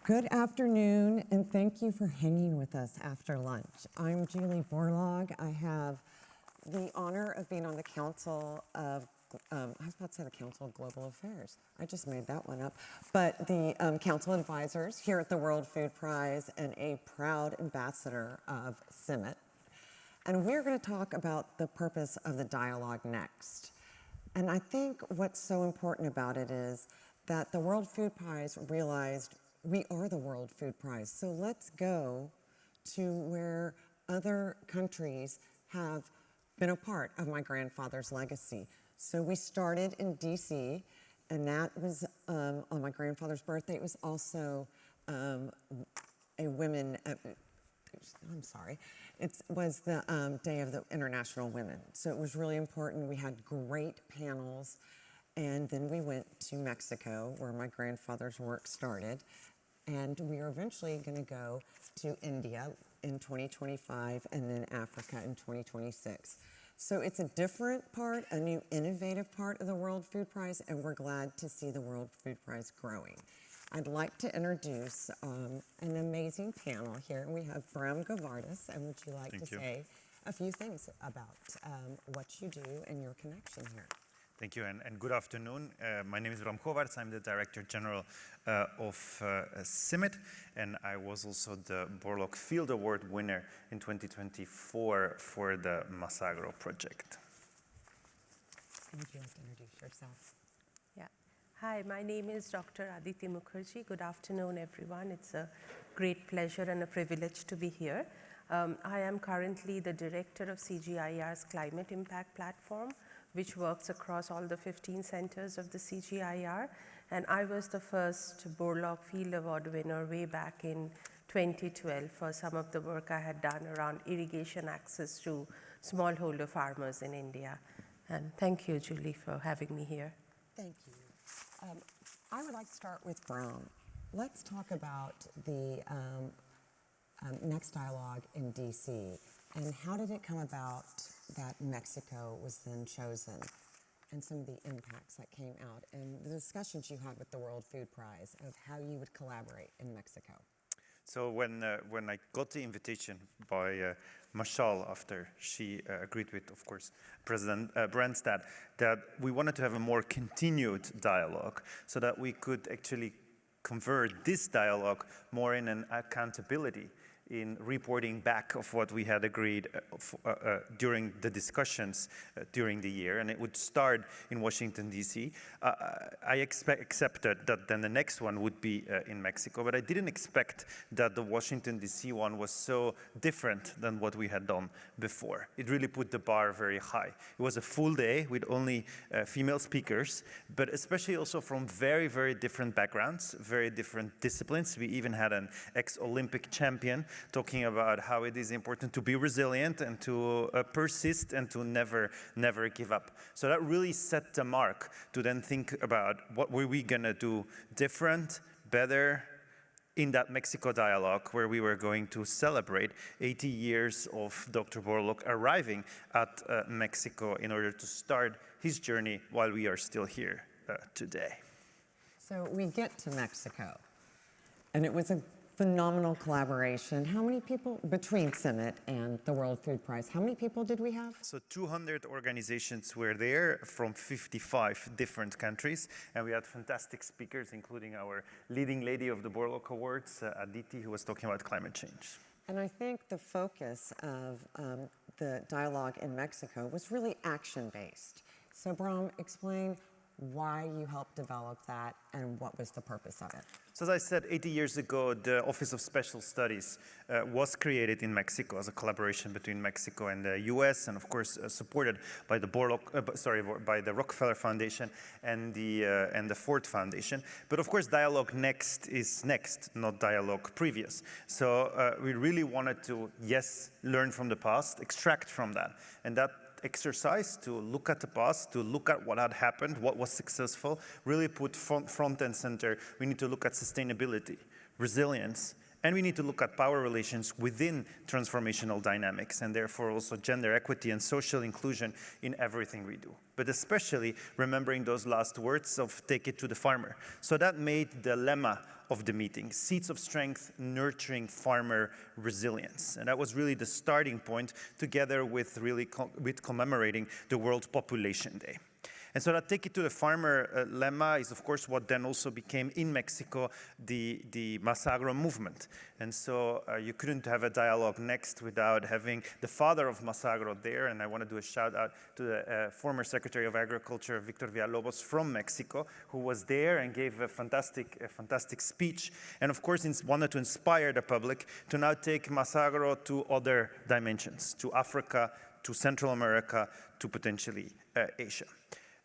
Good afternoon, and thank you for hanging with us after lunch. I'm Julie Borlaug. I have the honor of being on the Council of, I was about to say the Council of Global Affairs. I just made that one up. But the Council Advisors here at the World Food Prize and a proud ambassador of CIMMYT. And we're going to talk about the purpose of the DialogueNEXT. And I think what's so important about it is that the World Food Prize realized we are the World Food Prize. So let's go to where other countries have been a part of my grandfather's legacy. So we started in DC, and that was on my grandfather's birthday. It was also a women, I'm sorry, it was the Day of the International Women. So it was really important. We had great panels. And then we went to Mexico, where my grandfather's work started. And we are eventually going to go to India in 2025 and then Africa in 2026. So it's a different part, a new innovative part of the World Food Prize, and we're glad to see the World Food Prize growing. I'd like to introduce an amazing panel here. We have Bram Govaerts, and would you like to say a few things about what you do and your connection here? Thank you, and good afternoon. My name is Bram Govaerts. I'm the Director General of CIMMYT, and I was also the Borlaug Field Award winner in 2024 for the Masagro project. Would you like to introduce yourself? Yeah. Hi, my name is Dr. Aditi Mukherji. Good afternoon, everyone. It's a great pleasure and a privilege to be here. I am currently the Director of CGIAR's Climate Impact Platform, which works across all the 15 centers of the CGIAR. And I was the first Borlaug Field Award winner way back in 2012 for some of the work I had done around irrigation access to smallholder farmers in India. And thank you, Julie, for having me here. Thank you. I would like to start with Bram. Let's talk about the next dialogue in DC. And how did it come about that Mexico was then chosen, and some of the impacts that came out, and the discussions you had with the World Food Prize of how you would collaborate in Mexico? So when I got the invitation by Mashal, after she agreed with, of course, President Branstad, that we wanted to have a more continued dialogue so that we could actually convert this dialogue more in an accountability, in reporting back of what we had agreed during the discussions during the year, and it would start in Washington, D.C. I accepted that then the next one would be in Mexico, but I didn't expect that the Washington, D.C. one was so different than what we had done before. It really put the bar very high. It was a full day with only female speakers, but especially also from very, very different backgrounds, very different disciplines. We even had an ex-Olympic champion talking about how it is important to be resilient and to persist and to never give up. So that really set the mark to then think about what were we going to do different, better, in that Mexico dialogue, where we were going to celebrate 80 years of Dr. Borlaug arriving at Mexico in order to start his journey while we are still here today. So we get to Mexico, and it was a phenomenal collaboration. How many people, between CIMMYT and the World Food Prize, how many people did we have? So 200 organizations were there from 55 different countries, and we had fantastic speakers, including our leading lady of the Borlaug Awards, Aditi, who was talking about climate change. And I think the focus of the dialogue in Mexico was really action-based. So Bram, explain why you helped develop that and what was the purpose of it. So as I said, 80 years ago, the Office of Special Studies was created in Mexico as a collaboration between Mexico and the US, and of course supported by the by the Rockefeller Foundation and the Ford Foundation. But of course, DialogueNEXT is next, not Dialogue previous. So we really wanted to, yes, learn from the past, extract from that, and that exercise to look at the past, to look at what had happened, what was successful, really put front and center. We need to look at sustainability, resilience, And we need to look at power relations within transformational dynamics, and therefore also gender equity and social inclusion in everything we do. But especially remembering those last words of take it to the farmer. So that made the lemma of the meeting, seeds of strength, nurturing farmer resilience. And that was really the starting point, together with with commemorating the World Population Day. And so that take it to the farmer lemma is, of course, what then also became in Mexico the Masagro movement. And so you couldn't have a DialogueNEXT without having the father of Masagro there. And I want to do a shout out to the former Secretary of Agriculture, Victor Villalobos from Mexico, who was there and gave a fantastic speech. And of course, wanted to inspire the public to now take Masagro to other dimensions, to Africa, to Central America, to potentially Asia.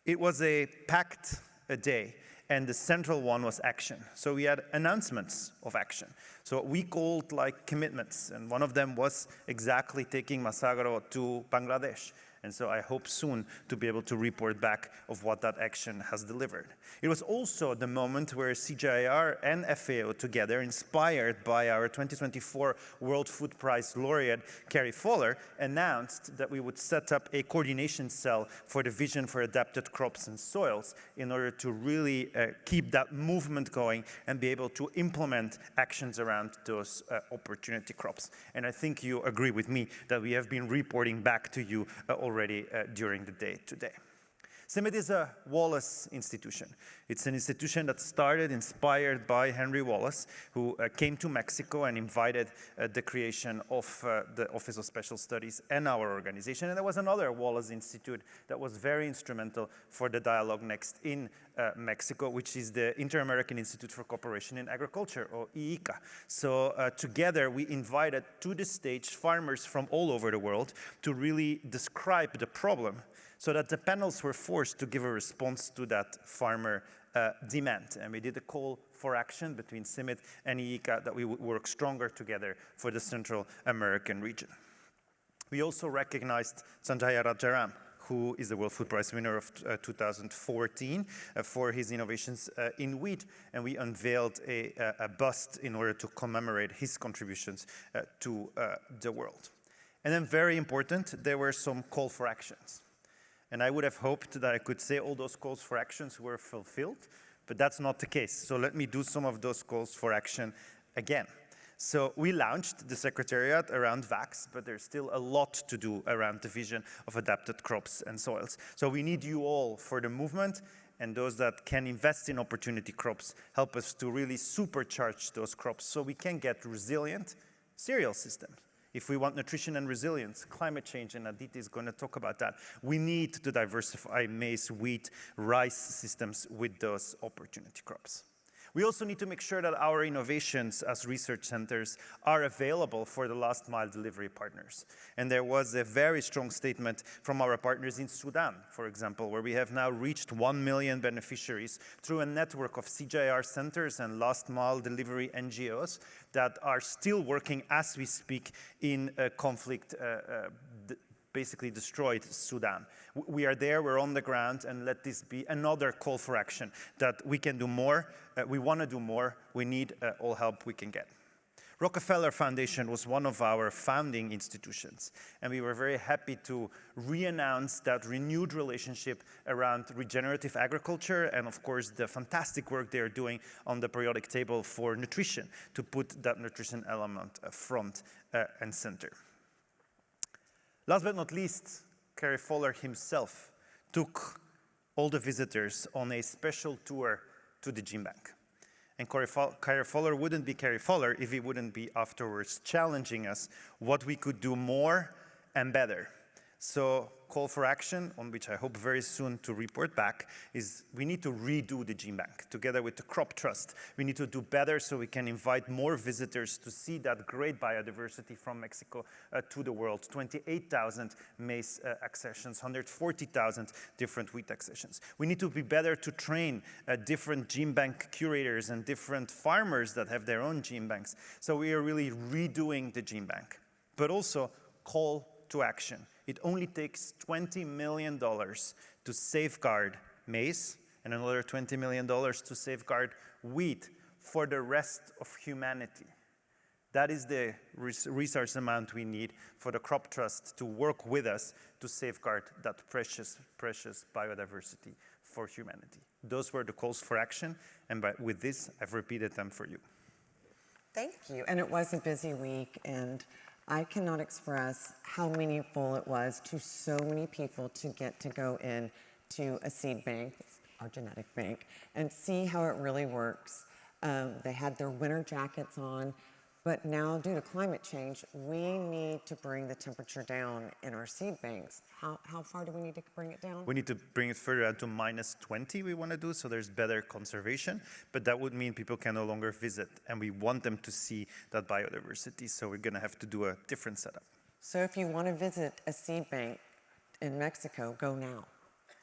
It was a packed day, and the central one was action. So we had announcements of action. So we called like commitments, and one of them was exactly taking Masagro to Bangladesh. And so I hope soon to be able to report back of what that action has delivered. It was also the moment where CGIAR and FAO together, inspired by our 2024 World Food Prize laureate, Carrie Fowler, announced that we would set up a coordination cell for the vision for adapted crops and soils in order to really keep that movement going and be able to implement actions around those opportunity crops. And I think you agree with me that we have been reporting back to you already during the day today. CIMMYT is a Wallace institution. It's an institution that started inspired by Henry Wallace, who came to Mexico and invited the creation of the Office of Special Studies and our organization. And there was another Wallace Institute that was very instrumental for the DialogueNEXT in Mexico, which is the Inter-American Institute for Cooperation in Agriculture, or IICA. So together we invited to the stage farmers from all over the world to really describe the problem, so that the panels were forced to give a response to that farmer demand. And we did a call for action between CIMMYT and IICA that we would work stronger together for the Central American region. We also recognized Sanjaya Rajaram, who is the World Food Prize winner of 2014 for his innovations in wheat. And we unveiled a bust in order to commemorate his contributions to the world. And then very important, there were some call for actions. And I would have hoped that I could say all those calls for actions were fulfilled, but that's not the case. So let me do some of those calls for action again. So we launched the Secretariat around VAX, but there's still a lot to do around the vision of adapted crops and soils. So we need you all for the movement, and those that can invest in opportunity crops help us to really supercharge those crops so we can get resilient cereal systems. If we want nutrition and resilience, climate change, and Aditi is going to talk about that, we need to diversify maize, wheat, rice systems with those opportunity crops. We also need to make sure that our innovations as research centers are available for the last mile delivery partners. And there was a very strong statement from our partners in Sudan, for example, where we have now reached 1 million beneficiaries through a network of CGIAR centers and last mile delivery NGOs that are still working as we speak in a conflict basically destroyed Sudan. We are there, we're on the ground, and let this be another call for action that we can do more, we want to do more, we need all help we can get. Rockefeller Foundation was one of our founding institutions, and we were very happy to re-announce that renewed relationship around regenerative agriculture and, of course, the fantastic work they're doing on the periodic table for nutrition to put that nutrition element front and center. Last but not least, Carrie Fowler himself took all the visitors on a special tour to the gene bank. And Carrie Fowler wouldn't be Carrie Fowler if he wouldn't be afterwards challenging us what we could do more and better. So call for action, on which I hope very soon to report back, is we need to redo the gene bank together with the Crop Trust. We need to do better so we can invite more visitors to see that great biodiversity from Mexico to the world. 28,000 maize accessions, 140,000 different wheat accessions. We need to be better to train different gene bank curators and different farmers that have their own gene banks. So we are really redoing the gene bank, but also call to action. It only takes $20 million to safeguard maize and another $20 million to safeguard wheat for the rest of humanity. That is the resource amount we need for the crop trust to work with us to safeguard that precious, precious biodiversity for humanity. Those were the calls for action, and with this, I've repeated them for you. Thank you. And it was a busy week, and I cannot express how meaningful it was to so many people to get to go in to a seed bank, our genetic bank, and see how it really works. They had their winter jackets on, but now due to climate change, we need to bring the temperature down in our seed banks. How far do we need to bring it down? We need to bring it further down to -20 we want to do, so there's better conservation, but that would mean people can no longer visit, and we want them to see that biodiversity, so we're going to have to do a different setup. So if you want to visit a seed bank in Mexico, go now,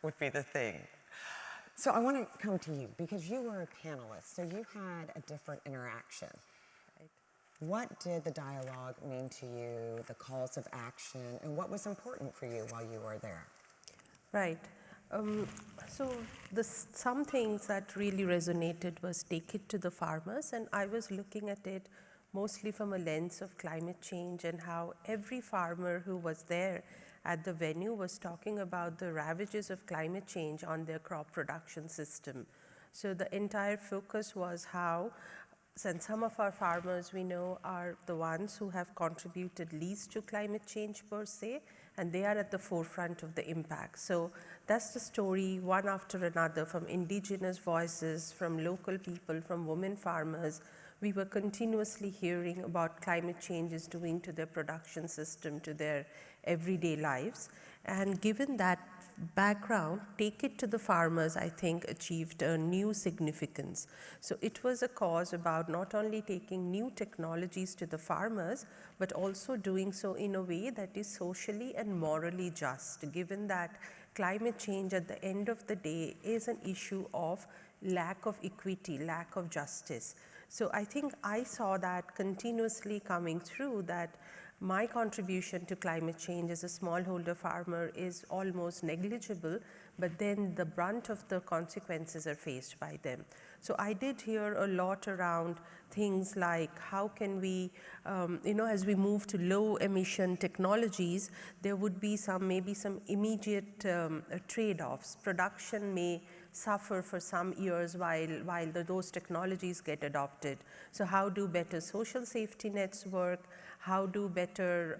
would be the thing. So I want to come to you, because you were a panelist, so you had a different interaction. What did the dialogue mean to you, the calls of action, and what was important for you while you were there? Right. So some things that really resonated was take it to the farmers, and I was looking at it mostly from a lens of climate change and how every farmer who was there at the venue was talking about the ravages of climate change on their crop production system. So the entire focus was how, and some of our farmers we know are the ones who have contributed least to climate change per se, and they are at the forefront of the impact. So that's the story, one after another, from indigenous voices, from local people, from women farmers. We were continuously hearing about climate change is doing to their production system, to their everyday lives. And given that background, take it to the farmers, I think, achieved a new significance. So it was a cause about not only taking new technologies to the farmers, but also doing so in a way that is socially and morally just, given that climate change at the end of the day is an issue of lack of equity, lack of justice. So I think I saw that continuously coming through, that my contribution to climate change as a smallholder farmer is almost negligible, but then the brunt of the consequences are faced by them. So I did hear a lot around things like how can we, as we move to low emission technologies, there would be maybe some immediate trade-offs. Production may suffer for some years while those technologies get adopted. So how do better social safety nets work? How do better,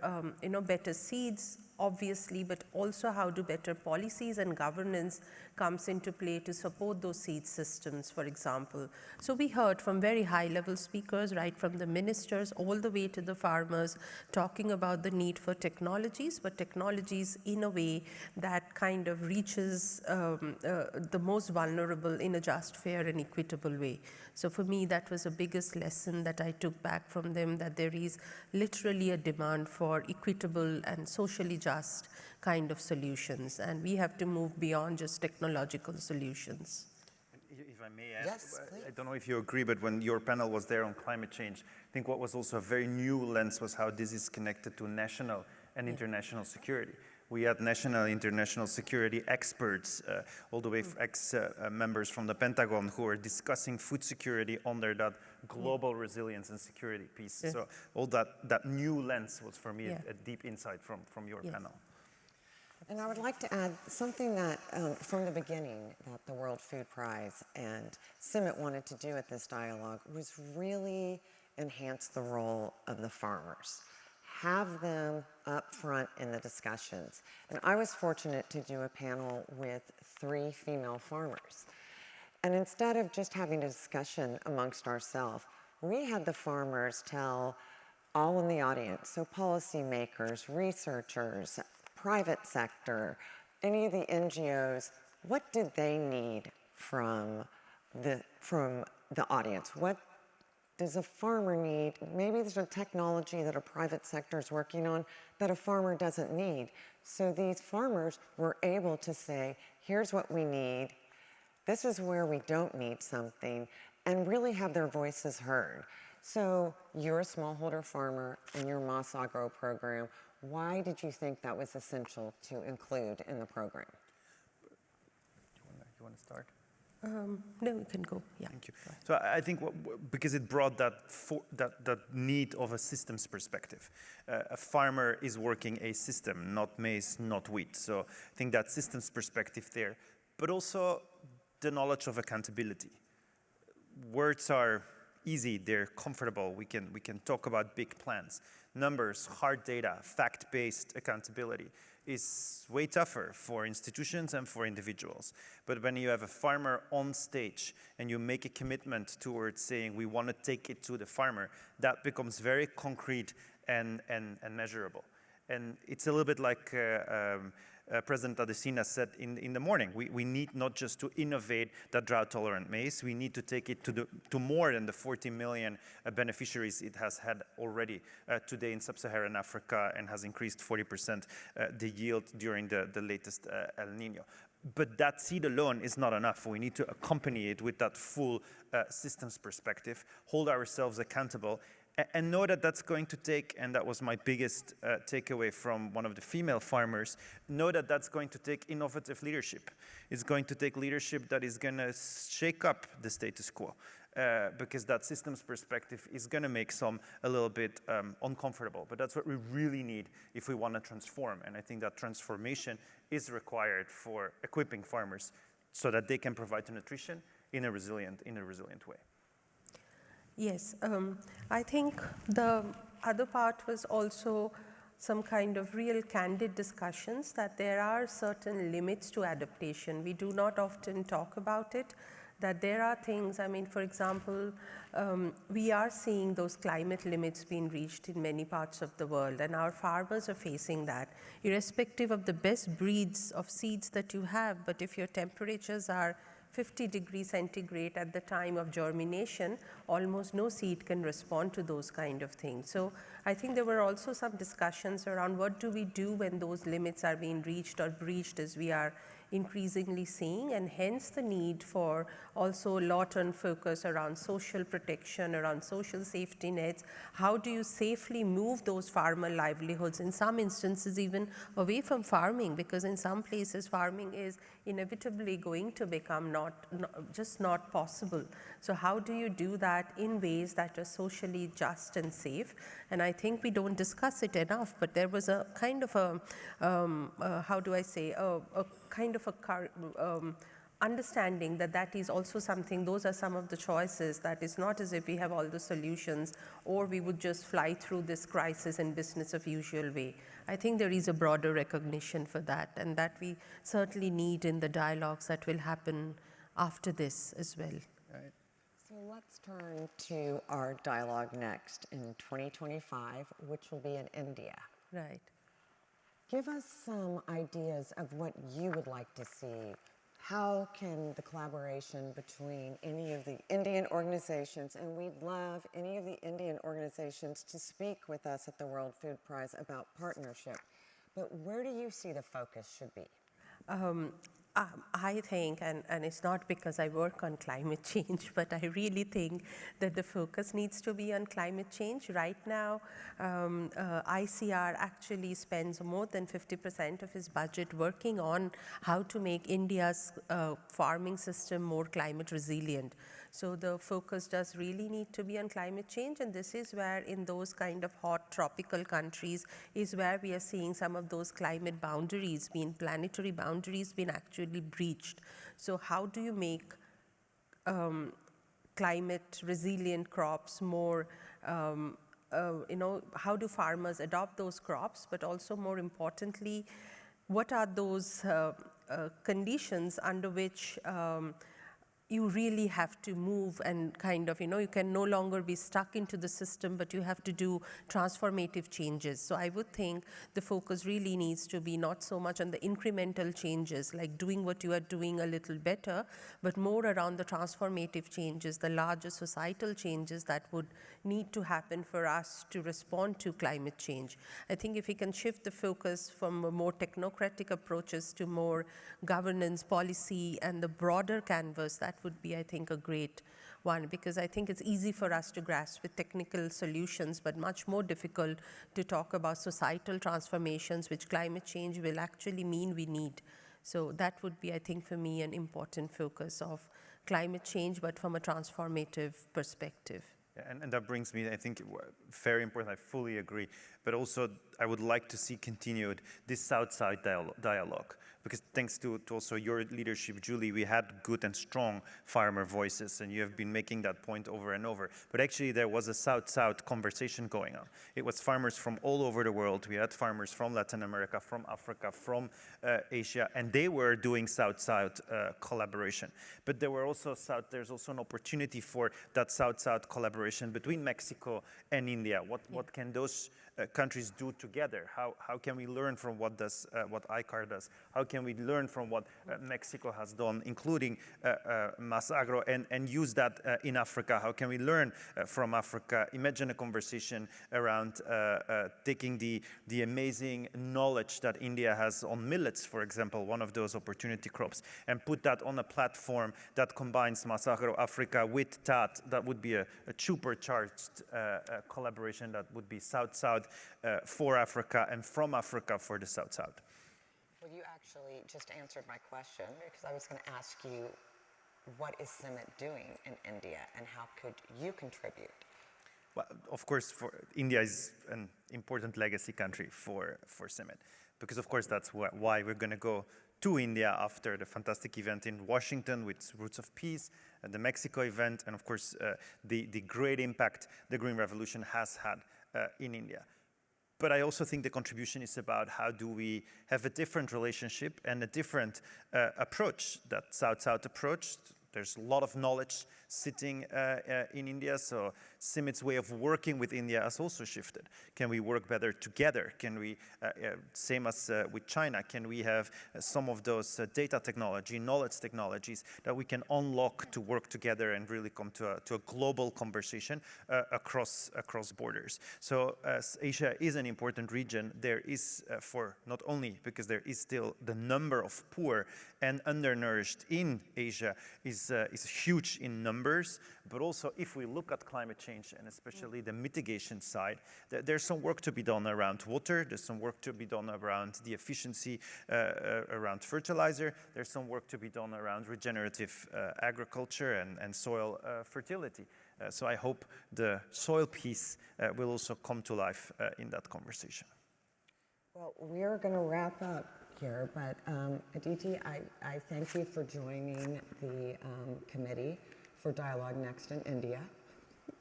better seeds, obviously, but also how do better policies and governance comes into play to support those seed systems, for example. So we heard from very high-level speakers, right from the ministers all the way to the farmers, talking about the need for technologies, but technologies in a way that kind of reaches the most vulnerable in a just, fair, and equitable way. So for me, that was the biggest lesson that I took back from them, that there is literally a demand for equitable and socially just kind of solutions, and we have to move beyond just technological solutions. If I may add, Yes, please. I don't know if you agree, but when your panel was there on climate change, I think what was also a very new lens was how this is connected to national and international security. We had national and international security experts, all the way ex-members from the Pentagon, who are discussing food security under that global resilience and security piece. So all that new lens was for me a deep insight from your panel. And I would like to add something that from the beginning that the World Food Prize and CIMMYT wanted to do at this dialogue was really enhance the role of the farmers. Have them up front in the discussions. And I was fortunate to do a panel with 3 female farmers. And instead of just having a discussion amongst ourselves, we had the farmers tell all in the audience, so policymakers, researchers, private sector, any of the NGOs, what did they need from the audience? What does a farmer need? Maybe there's a technology that a private sector is working on that a farmer doesn't need. So these farmers were able to say, here's what we need, this is where we don't need something, and really have their voices heard. So you're a smallholder farmer in your Mas Agro program. Why did you think that was essential to include in the program? You want to start? No, you can go. Yeah. Thank you. So I think because it brought that need of a systems perspective. A farmer is working a system, not maize, not wheat. So I think that systems perspective there, but also the knowledge of accountability. Words are easy, they're comfortable. We can talk about big plans. Numbers, hard data, fact-based accountability is way tougher for institutions and for individuals. But when you have a farmer on stage and you make a commitment towards saying we want to take it to the farmer, that becomes very concrete and measurable. And it's a little bit like President Aditi said in the morning. We need not just to innovate that drought-tolerant maize, we need to take it to more than the 40 million beneficiaries it has had already today in sub-Saharan Africa and has increased 40% the yield during the latest El Nino. But that seed alone is not enough. We need to accompany it with that full systems perspective, hold ourselves accountable, and know that that's going to take, and that was my biggest takeaway from one of the female farmers, know that that's going to take innovative leadership. It's going to take leadership that is going to shake up the status quo, because that systems perspective is going to make some a little bit uncomfortable. But that's what we really need if we want to transform. And I think that transformation is required for equipping farmers so that they can provide the nutrition in a resilient way. Yes, I think the other part was also some kind of real candid discussions that there are certain limits to adaptation. We do not often talk about it, that there are things, I mean, for example, we are seeing those climate limits being reached in many parts of the world, and our farmers are facing that, irrespective of the best breeds of seeds that you have. But if your temperatures are 50 degrees centigrade at the time of germination, almost no seed can respond to those kind of things. So I think there were also some discussions around what do we do when those limits are being reached or breached, as we are increasingly seeing, and hence the need for also a lot on focus around social protection, around social safety nets. How do you safely move those farmer livelihoods, in some instances even away from farming, because in some places farming is inevitably going to become just not possible. So how do you do that in ways that are socially just and safe? And I think we don't discuss it enough, but there was a kind of a, how do I say, a kind of a understanding that that is also something, those are some of the choices, that is not as if we have all the solutions or we would just fly through this crisis in business of usual way. I think there is a broader recognition for that, and that we certainly need in the dialogues that will happen after this as well. Right. So let's turn to our Dialogue Next in 2025, which will be in India. Right. Give us some ideas of what you would like to see. How can the collaboration between any of the Indian organizations, and we'd love any of the Indian organizations to speak with us at the World Food Prize about partnership, but where do you see the focus should be? I think, and it's not because I work on climate change, but I really think that the focus needs to be on climate change. Right now, ICR actually spends more than 50% of his budget working on how to make India's farming system more climate resilient. So the focus does really need to be on climate change, and this is where, in those kind of hot tropical countries, is where we are seeing some of those climate boundaries, planetary boundaries being actually breached. So how do you make climate resilient crops more, how do farmers adopt those crops, but also more importantly, what are those conditions under which you really have to move and kind of, you can no longer be stuck into the system, but you have to do transformative changes. So I would think the focus really needs to be not so much on the incremental changes, like doing what you are doing a little better, but more around the transformative changes, the larger societal changes that would need to happen for us to respond to climate change. I think if we can shift the focus from more technocratic approaches to more governance, policy, and the broader canvas, that would be, I think, a great one, because I think it's easy for us to grasp with technical solutions, but much more difficult to talk about societal transformations, which climate change will actually mean we need. So that would be, I think, for me, an important focus of climate change, but from a transformative perspective. Yeah, and that brings me, I think, very important, I fully agree, but also I would like to see continued this South-South dialogue, because thanks to also your leadership, Julie, we had good and strong farmer voices, and you have been making that point over and over. But actually there was a South-South conversation going on. It was farmers from all over the world. We had farmers from Latin America, from Africa, from Asia, and they were doing South-South collaboration. But there were also there's also an opportunity for that South-South collaboration between Mexico and India. What can those countries do together? How can we learn from what ICAR does? How can we learn from what Mexico has done, including Mas Agro, and use that in Africa? How can we learn from Africa? Imagine a conversation around taking the amazing knowledge that India has on millets, for example, one of those opportunity crops, and put that on a platform that combines Mas Agro Africa with TAT. That would be a supercharged collaboration that would be South-South for Africa and from Africa for the South-South. Well, you actually just answered my question, because I was going to ask you, what is CIMMYT doing in India, and how could you contribute? Well, of course, India is an important legacy country for CIMMYT, because of course that's why we're going to go to India after the fantastic event in Washington with Roots of Peace, the Mexico event, and of course the great impact the Green Revolution has had in India. But I also think the contribution is about how do we have a different relationship and a different approach, that South-South approach. There's a lot of knowledge sitting in India, so CIMMYT's way of working with India has also shifted. Can we work better together? Can we, same as with China, can we have some of those data technology, knowledge technologies that we can unlock to work together and really come to a global conversation across borders? So as Asia is an important region, there is for not only because there is still the number of poor and undernourished in Asia is huge in numbers, but also if we look at climate change and especially the mitigation side, there's some work to be done around water, there's some work to be done around the efficiency around fertilizer, there's some work to be done around regenerative agriculture and soil fertility. So I hope the soil piece will also come to life in that conversation. Well, we're going to wrap up here, but Aditi, I thank you for joining the committee for DialogueNEXT in India.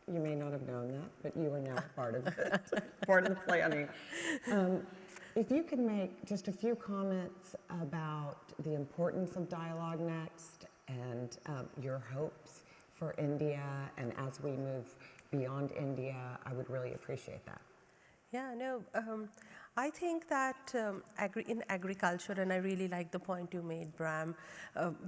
You may not have known that, but you are now part of it, part of the planning. If you could make just a few comments about the importance of DialogueNEXT and your hopes for India, and as we move beyond India, I would really appreciate that. Yeah, no, I think that in agriculture, and I really like the point you made, Bram,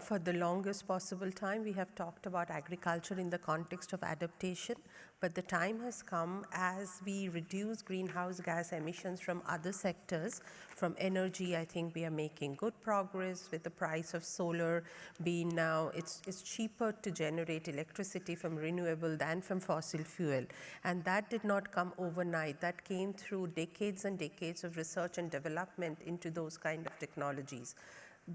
for the longest possible time, we have talked about agriculture in the context of adaptation, but the time has come as we reduce greenhouse gas emissions from other sectors. From energy, I think we are making good progress with the price of solar being now, it's cheaper to generate electricity from renewable than from fossil fuel. And that did not come overnight. That came through decades and decades of research and development into those kind of technologies.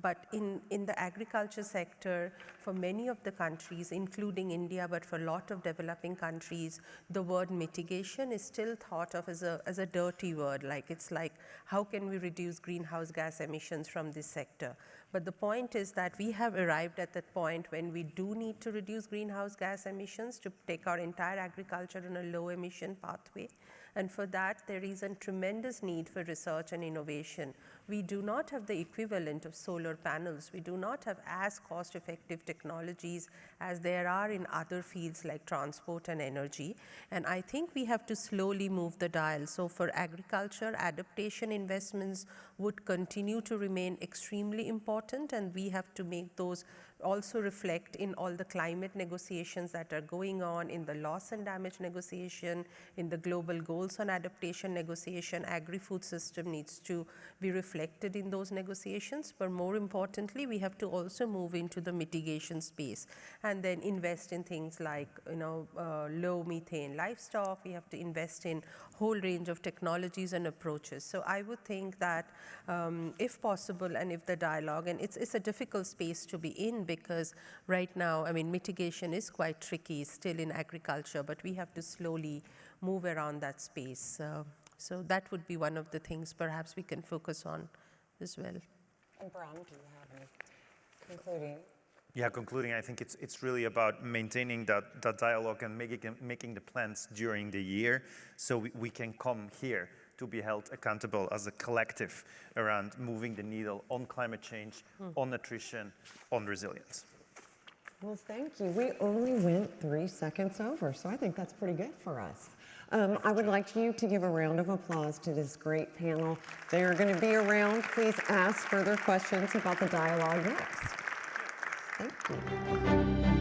But in the agriculture sector, for many of the countries, including India, but for a lot of developing countries, the word mitigation is still thought of as a dirty word. It's like, how can we reduce greenhouse gas emissions from this sector? But the point is that we have arrived at that point when we do need to reduce greenhouse gas emissions to take our entire agriculture on a low emission pathway. And for that, there is a tremendous need for research and innovation. We do not have the equivalent of solar panels. We do not have as cost-effective technologies as there are in other fields like transport and energy. And I think we have to slowly move the dial. So for agriculture, adaptation investments would continue to remain extremely important, and we have to make those also reflect in all the climate negotiations that are going on, in the loss and damage negotiation, in the global goals on adaptation negotiation. Agri-food system needs to be reflected in those negotiations, but more importantly, we have to also move into the mitigation space and then invest in things like low methane livestock. We have to invest in whole range of technologies and approaches. So I would think that if possible, and if the dialogue, and it's a difficult space to be in, because right now, I mean, mitigation is quite tricky still in agriculture, but we have to slowly move around that space. So that would be one of the things perhaps we can focus on as well. And Bram, do you have any concluding? Yeah, concluding, I think it's really about maintaining that dialogue and making the plans during the year so we can come here to be held accountable as a collective around moving the needle on climate change, on nutrition, on resilience. Well, thank you. We only went 3 seconds over, so I think that's pretty good for us. I would like you to give a round of applause to this great panel. They are going to be around. Please ask further questions about the dialogue next. Thank you.